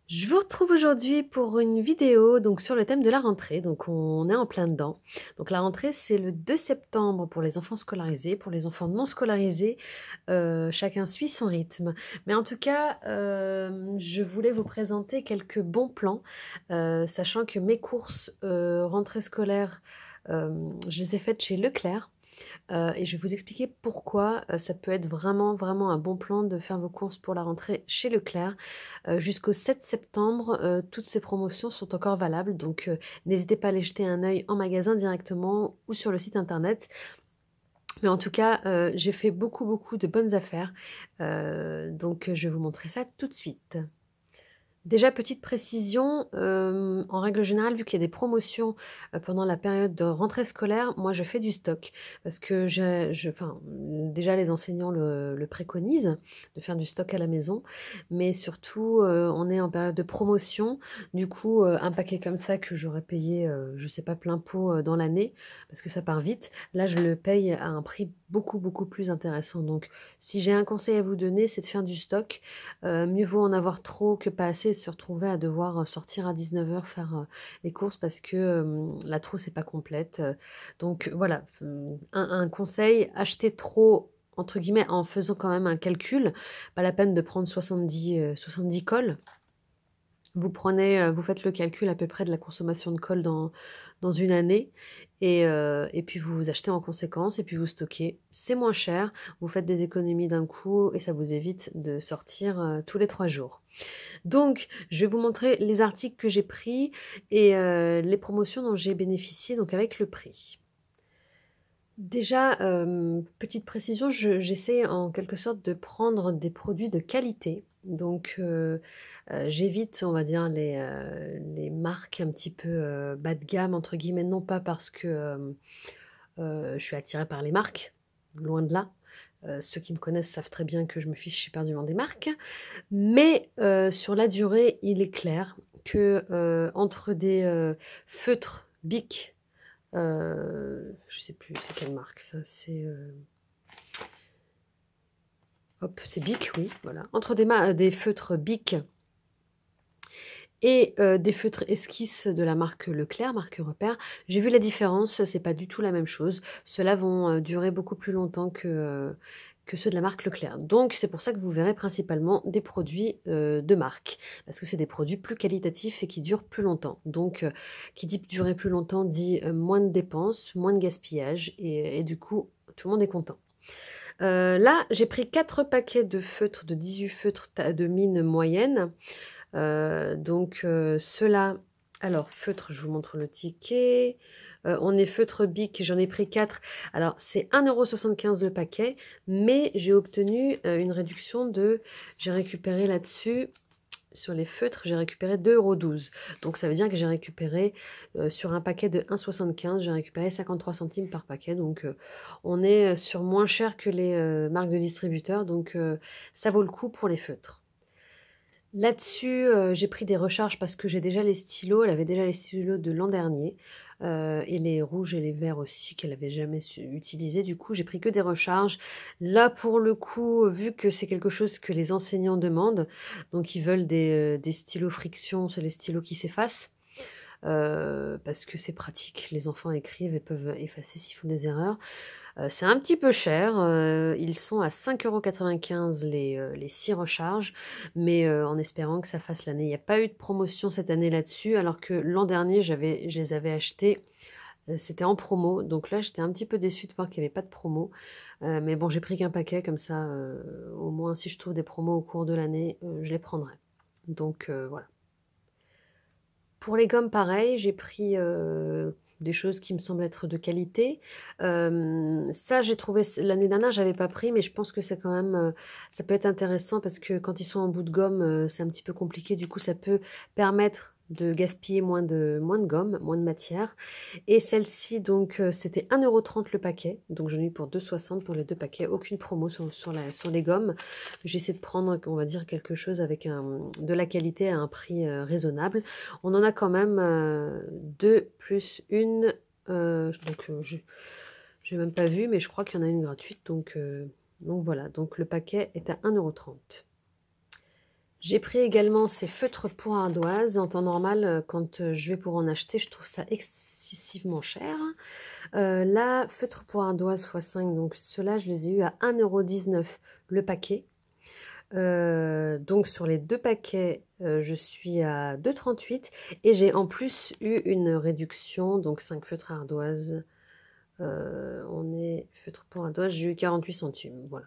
Je vous retrouve aujourd'hui pour une vidéo donc sur le thème de la rentrée. Donc on est en plein dedans. Donc la rentrée, c'est le 2 septembre pour les enfants scolarisés. Pour les enfants non scolarisés, chacun suit son rythme. Mais en tout cas, je voulais vous présenter quelques bons plans, sachant que mes courses rentrée scolaire, je les ai faites chez Leclerc. Et je vais vous expliquer pourquoi ça peut être vraiment un bon plan de faire vos courses pour la rentrée chez Leclerc. Jusqu'au 7 septembre, toutes ces promotions sont encore valables, donc n'hésitez pas à aller jeter un œil en magasin directement ou sur le site internet. Mais en tout cas, j'ai fait beaucoup de bonnes affaires, donc je vais vous montrer ça tout de suite. Déjà, petite précision, en règle générale, vu qu'il y a des promotions pendant la période de rentrée scolaire, moi je fais du stock parce que déjà les enseignants le préconisent de faire du stock à la maison, mais surtout on est en période de promotion. Du coup, un paquet comme ça que j'aurais payé, je sais pas, plein pot dans l'année parce que ça part vite, là je le paye à un prix beaucoup plus intéressant. Donc si j'ai un conseil à vous donner, c'est de faire du stock. Mieux vaut en avoir trop que pas assez et se retrouver à devoir sortir à 19 h faire les courses parce que la trousse n'est pas complète. Donc voilà, un conseil, acheter trop entre guillemets en faisant quand même un calcul, pas la peine de prendre 70 cols. Vous faites le calcul à peu près de la consommation de colle dans une année et puis vous achetez en conséquence et puis vous stockez. C'est moins cher, vous faites des économies d'un coup et ça vous évite de sortir tous les 3 jours. Donc, je vais vous montrer les articles que j'ai pris et les promotions dont j'ai bénéficié donc avec le prix. Déjà, petite précision, j'essaie en quelque sorte de prendre des produits de qualité. Donc, j'évite, on va dire, les marques un petit peu bas de gamme, entre guillemets, non pas parce que je suis attirée par les marques, loin de là. Ceux qui me connaissent savent très bien que je me fiche éperdument des marques. Mais sur la durée, il est clair que entre des feutres Bic, je sais plus c'est quelle marque ça, c'est Bic, oui, voilà. Entre des feutres Bic et des feutres esquisses de la marque Leclerc, marque Repère, j'ai vu la différence, c'est pas du tout la même chose. Ceux-là vont durer beaucoup plus longtemps que ceux de la marque Leclerc. Donc c'est pour ça que vous verrez principalement des produits de marque, parce que c'est des produits plus qualitatifs et qui durent plus longtemps. Donc qui dit durer plus longtemps dit moins de dépenses, moins de gaspillage, et du coup tout le monde est content. Là, j'ai pris 4 paquets de feutres, de 18 feutres de mine moyenne. Donc ceux-là, alors feutre, je vous montre le ticket. On est feutre Bic, j'en ai pris 4. Alors c'est 1,75 € le paquet, mais j'ai obtenu une réduction j'ai récupéré là-dessus, sur les feutres, j'ai récupéré 2,12 €. Donc ça veut dire que j'ai récupéré sur un paquet de 1,75 €, j'ai récupéré 53 centimes par paquet. Donc on est sur moins cher que les marques de distributeurs. Donc ça vaut le coup pour les feutres. Là-dessus, j'ai pris des recharges parce que j'ai déjà les stylos. Elle avait déjà les stylos de l'an dernier, et les rouges et les verts aussi qu'elle avait jamais utilisés. Du coup, j'ai pris que des recharges. Là, pour le coup, vu que c'est quelque chose que les enseignants demandent, donc ils veulent des stylos friction, c'est les stylos qui s'effacent, parce que c'est pratique. Les enfants écrivent et peuvent effacer s'ils font des erreurs. C'est un petit peu cher, ils sont à 5,95 € les 6 recharges, mais en espérant que ça fasse l'année. Il n'y a pas eu de promotion cette année là-dessus, alors que l'an dernier, je les avais achetés, c'était en promo. Donc là, j'étais un petit peu déçue de voir qu'il n'y avait pas de promo. Mais bon, j'ai pris qu'un paquet, comme ça, au moins si je trouve des promos au cours de l'année, je les prendrai. Donc voilà. Pour les gommes, pareil, j'ai pris des choses qui me semblent être de qualité. Ça, j'ai trouvé, l'année dernière, j'avais pas pris, mais je pense que c'est quand même, ça peut être intéressant parce que quand ils sont en bout de gomme, c'est un petit peu compliqué. Du coup, ça peut permettre de gaspiller moins de gomme, moins de matière. Et celle-ci, donc, c'était 1,30 € le paquet. Donc, j'en ai eu pour 2,60 € pour les deux paquets. Aucune promo sur les gommes. J'essaie de prendre, on va dire, quelque chose avec de la qualité à un prix raisonnable. On en a quand même 2 plus une. Donc, je n'ai même pas vu, mais je crois qu'il y en a une gratuite. Donc voilà. Donc, le paquet est à 1,30 €. J'ai pris également ces feutres pour ardoise. En temps normal, quand je vais pour en acheter, je trouve ça excessivement cher. Là, feutre pour ardoise x5, donc ceux-là, je les ai eu à 1,19 € le paquet. Donc sur les 2 paquets, je suis à 2,38 € et j'ai en plus eu une réduction, donc 5 feutres ardoise. On est feutre pour ardoise, j'ai eu 48 centimes, voilà.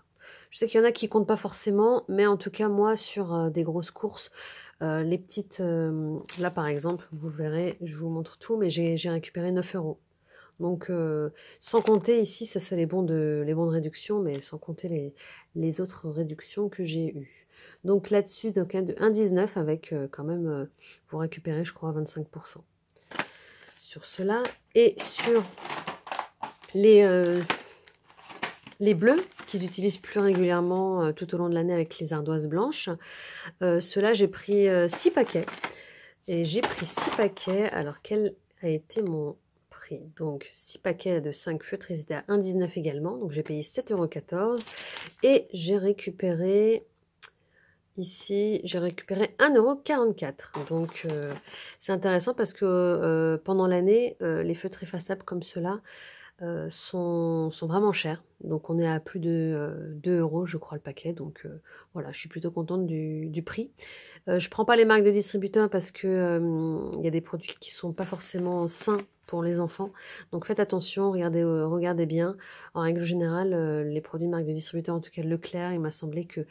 Je sais qu'il y en a qui comptent pas forcément, mais en tout cas moi sur des grosses courses, les petites, là par exemple, vous verrez, je vous montre tout, mais j'ai récupéré 9 €. Donc, sans compter ici, ça c'est les bons de réduction, mais sans compter les autres réductions que j'ai eues. Donc là-dessus, donc 1,19 avec quand même, vous récupérez je crois 25%. Sur cela, et sur les bleus qu'ils utilisent plus régulièrement tout au long de l'année avec les ardoises blanches, ceux-là j'ai pris 6 paquets. Et j'ai pris 6 paquets, alors quel a été mon prix? Donc 6 paquets de 5 feutres, ils étaient à 1,19 € également, donc j'ai payé 7,14 € et j'ai récupéré, ici, j'ai récupéré 1,44 €. Donc c'est intéressant parce que pendant l'année, les feutres effaçables comme ceux-là sont vraiment chers. Donc on est à plus de 2 € je crois le paquet. Donc voilà, je suis plutôt contente du prix. Je prends pas les marques de distributeurs parce que il y a des produits qui sont pas forcément sains pour les enfants. Donc faites attention, regardez bien. En règle générale, les produits de marque de distributeurs, en tout cas Leclerc, il m'a semblé que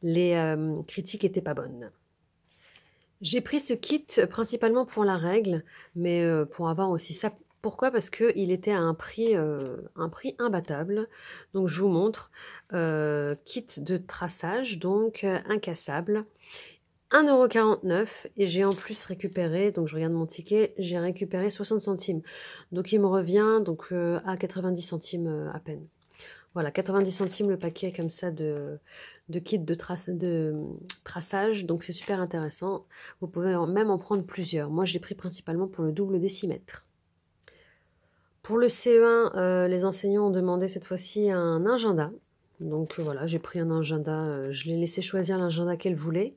les critiques étaient pas bonnes. J'ai pris ce kit principalement pour la règle, mais pour avoir aussi ça. Pourquoi? Parce qu'il était à un prix imbattable. Donc je vous montre. Kit de traçage, donc incassable. 1,49 € et j'ai en plus récupéré, donc je regarde mon ticket, j'ai récupéré 60 centimes. Donc il me revient donc à 90 centimes à peine. Voilà, 90 centimes le paquet comme ça de kit de traçage, donc c'est super intéressant. Vous pouvez même en prendre plusieurs. Moi, je l'ai pris principalement pour le double décimètre. Pour le CE1, les enseignants ont demandé cette fois-ci un agenda. Donc voilà, j'ai pris un agenda, je l'ai laissé choisir l'agenda qu'elle voulait.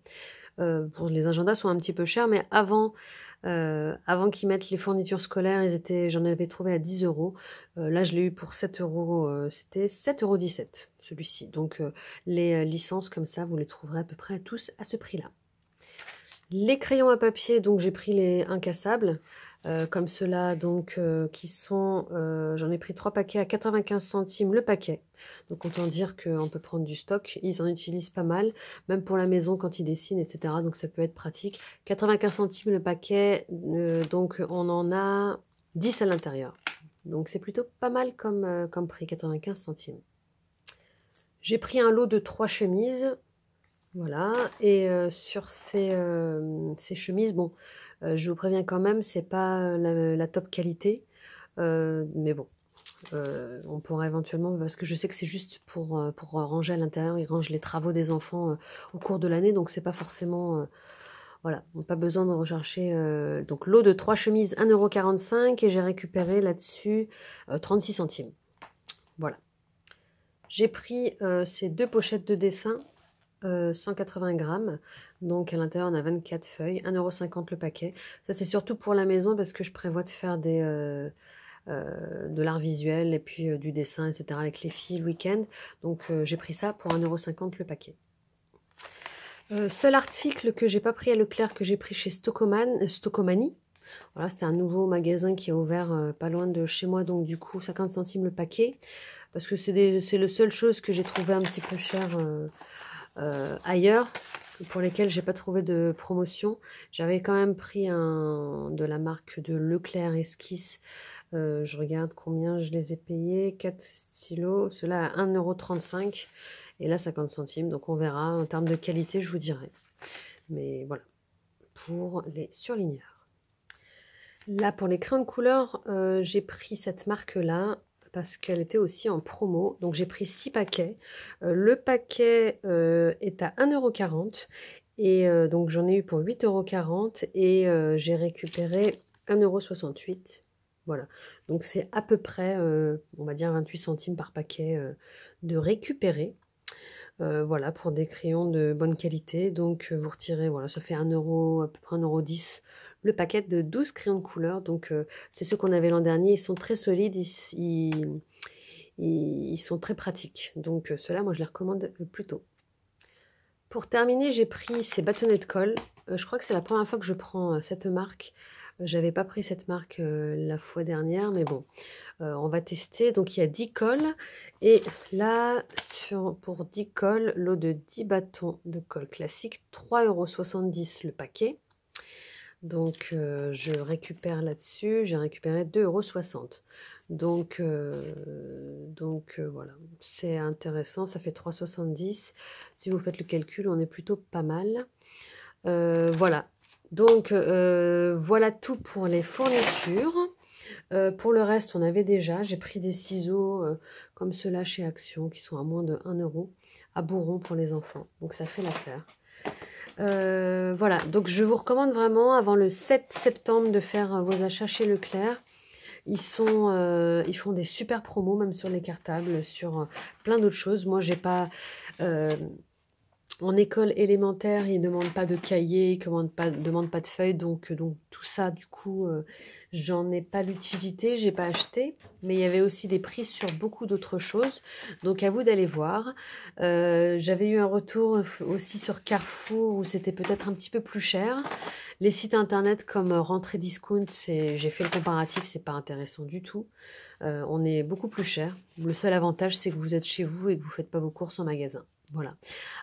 Les agendas sont un petit peu chers, mais avant qu'ils mettent les fournitures scolaires, j'en avais trouvé à 10 €. Là, je l'ai eu pour 7 €, c'était 7,17 € celui-ci. Donc, les licences comme ça, vous les trouverez à peu près tous à ce prix-là. Les crayons à papier, donc j'ai pris les incassables, comme ceux-là, donc qui sont, j'en ai pris 3 paquets à 95 centimes le paquet. Donc autant dire qu'on peut prendre du stock. Ils en utilisent pas mal, même pour la maison quand ils dessinent, etc. Donc ça peut être pratique. 95 centimes le paquet, donc on en a 10 à l'intérieur. Donc c'est plutôt pas mal comme prix, 95 centimes. J'ai pris un lot de 3 chemises. Voilà, et sur ces chemises, bon, je vous préviens quand même, c'est pas la top qualité, mais bon, on pourra éventuellement, parce que je sais que c'est juste pour ranger à l'intérieur, ils rangent les travaux des enfants au cours de l'année, donc c'est pas forcément, voilà, on n'a pas besoin de rechercher, donc lot de 3 chemises, 1,45 € et j'ai récupéré là-dessus 36 centimes. Voilà. J'ai pris ces 2 pochettes de dessin. 180 grammes, donc à l'intérieur on a 24 feuilles, 1,50 € le paquet. Ça c'est surtout pour la maison parce que je prévois de faire de l'art visuel et puis du dessin, etc. avec les filles le week-end. Donc j'ai pris ça pour 1,50 € le paquet. Seul article que j'ai pas pris à Leclerc, que j'ai pris chez Stocomanie. Voilà, c'était un nouveau magasin qui a ouvert pas loin de chez moi, donc du coup 50 centimes le paquet. Parce que c'est la seule chose que j'ai trouvé un petit peu cher ailleurs, pour lesquels j'ai pas trouvé de promotion. J'avais quand même pris de la marque de Leclerc Esquisse. Je regarde combien je les ai payés. 4 stylos, ceux-là à 1,35 € et là 50 centimes. Donc on verra en termes de qualité, je vous dirai. Mais voilà, pour les surligneurs. Là, pour les crayons de couleur, j'ai pris cette marque-là parce qu'elle était aussi en promo. Donc j'ai pris 6 paquets. Le paquet est à 1,40 € et donc j'en ai eu pour 8,40 € et j'ai récupéré 1,68 €. Voilà, donc c'est à peu près, on va dire 28 centimes par paquet de récupéré. voilà, pour des crayons de bonne qualité. Donc vous retirez, voilà, ça fait 1 €, à peu près 1,10 € le paquet de 12 crayons de couleur. Donc c'est ceux qu'on avait l'an dernier, ils sont très solides, ils sont très pratiques. Donc ceux-là, moi je les recommande plutôt. Pour terminer, j'ai pris ces bâtonnets de colle. Je crois que c'est la première fois que je prends cette marque. J'avais pas pris cette marque la fois dernière, mais bon, on va tester. Donc il y a 10 cols. Et là, pour 10 cols, lot de 10 bâtons de colle classique, 3,70 € le paquet. Donc je récupère là-dessus, j'ai récupéré 2,60 €. Donc voilà, c'est intéressant, ça fait 3,70 €. Si vous faites le calcul, on est plutôt pas mal. Voilà, donc voilà tout pour les fournitures. Pour le reste, on avait déjà, j'ai pris des ciseaux comme ceux-là chez Action qui sont à moins de 1 € à Bourron pour les enfants. Donc ça fait l'affaire. Voilà, donc je vous recommande vraiment avant le 7 septembre de faire vos achats chez Leclerc. Ils font des super promos, même sur les cartables, sur plein d'autres choses. Moi, j'ai pas... en école élémentaire, ils ne demandent pas de cahier, ils ne demandent pas de feuilles, donc tout ça, du coup, j'en ai pas l'utilité, j'ai pas acheté. Mais il y avait aussi des prix sur beaucoup d'autres choses, donc à vous d'aller voir. J'avais eu un retour aussi sur Carrefour où c'était peut-être un petit peu plus cher. Les sites internet comme Rentrée Discount, j'ai fait le comparatif, c'est pas intéressant du tout. On est beaucoup plus cher. Le seul avantage, c'est que vous êtes chez vous et que vous ne faites pas vos courses en magasin. Voilà.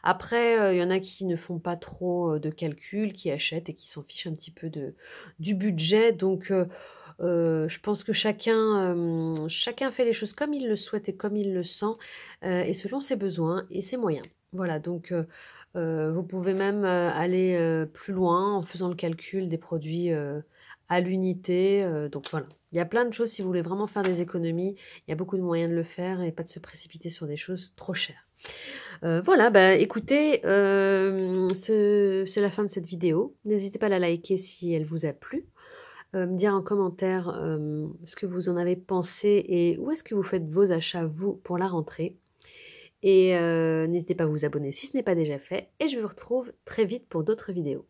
Après, il y en a qui ne font pas trop de calculs, qui achètent et qui s'en fichent un petit peu du budget. Donc, je pense que chacun fait les choses comme il le souhaite et comme il le sent, et selon ses besoins et ses moyens. Voilà, donc vous pouvez même aller plus loin en faisant le calcul des produits à l'unité. Donc voilà, il y a plein de choses si vous voulez vraiment faire des économies. Il y a beaucoup de moyens de le faire et pas de se précipiter sur des choses trop chères. Voilà, bah écoutez, c'est la fin de cette vidéo. N'hésitez pas à la liker si elle vous a plu. Me dire en commentaire ce que vous en avez pensé et où est-ce que vous faites vos achats, vous, pour la rentrée. Et n'hésitez pas à vous abonner si ce n'est pas déjà fait. Et je vous retrouve très vite pour d'autres vidéos.